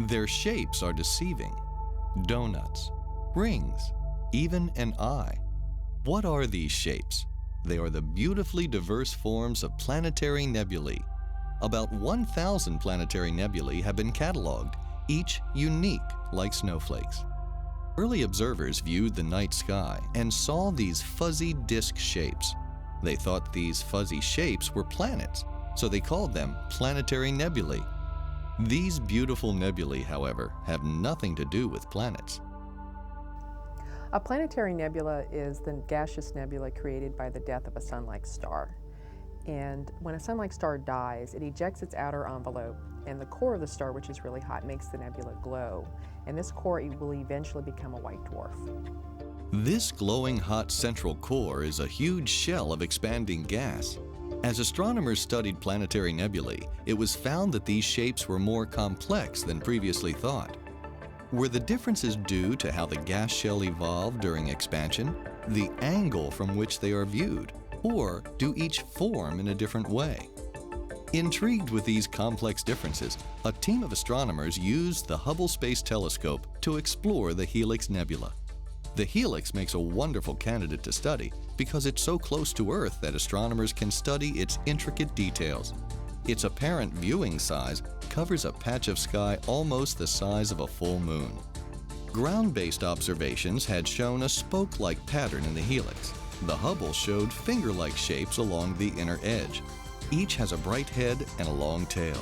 Their shapes are deceiving. Donuts, rings, even an eye. What are these shapes? They are the beautifully diverse forms of planetary nebulae. About 1,000 planetary nebulae have been cataloged, each unique like snowflakes. Early observers viewed the night sky and saw these fuzzy disk shapes. They thought these fuzzy shapes were planets, so they called them planetary nebulae. These beautiful nebulae, however, have nothing to do with planets. A planetary nebula is the gaseous nebula created by the death of a sun-like star. And when a sun-like star dies, it ejects its outer envelope, and the core of the star, which is really hot, makes the nebula glow. And this core will eventually become a white dwarf. This glowing hot central core is a huge shell of expanding gas. As astronomers studied planetary nebulae, it was found that these shapes were more complex than previously thought. Were the differences due to how the gas shell evolved during expansion, the angle from which they are viewed, or do each form in a different way? Intrigued with these complex differences, a team of astronomers used the Hubble Space Telescope to explore the Helix Nebula. The helix makes a wonderful candidate to study because it's so close to Earth that astronomers can study its intricate details. Its apparent viewing size covers a patch of sky almost the size of a full moon. Ground-based observations had shown a spoke-like pattern in the helix. The Hubble showed finger-like shapes along the inner edge. Each has a bright head and a long tail.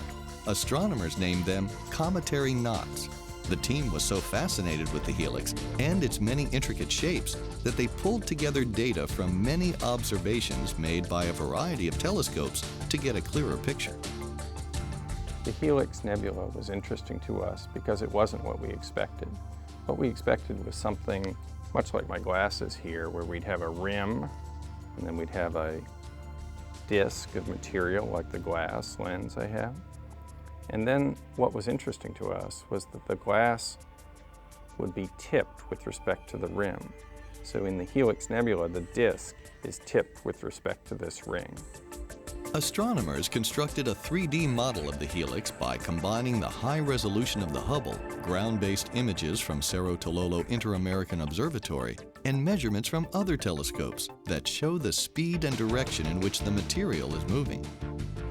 Astronomers named them cometary knots. The team was so fascinated with the helix and its many intricate shapes that they pulled together data from many observations made by a variety of telescopes to get a clearer picture. The Helix Nebula was interesting to us because it wasn't what we expected. What we expected was something much like my glasses here, where we'd have a rim, and then we'd have a disc of material like the glass lens I have. And then what was interesting to us was that the glass would be tipped with respect to the rim. So in the Helix Nebula, the disc is tipped with respect to this ring. Astronomers constructed a 3D model of the helix by combining the high resolution of the Hubble, ground-based images from Cerro Tololo Inter-American Observatory, and measurements from other telescopes that show the speed and direction in which the material is moving.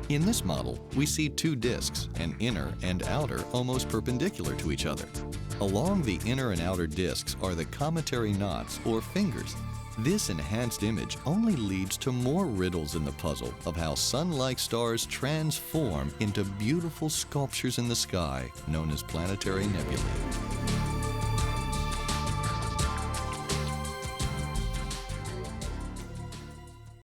In this model, we see two disks, an inner and outer, almost perpendicular to each other. Along the inner and outer disks are the cometary knots, or fingers. This enhanced image only leads to more riddles in the puzzle of how sun-like stars transform into beautiful sculptures in the sky known as planetary nebulae.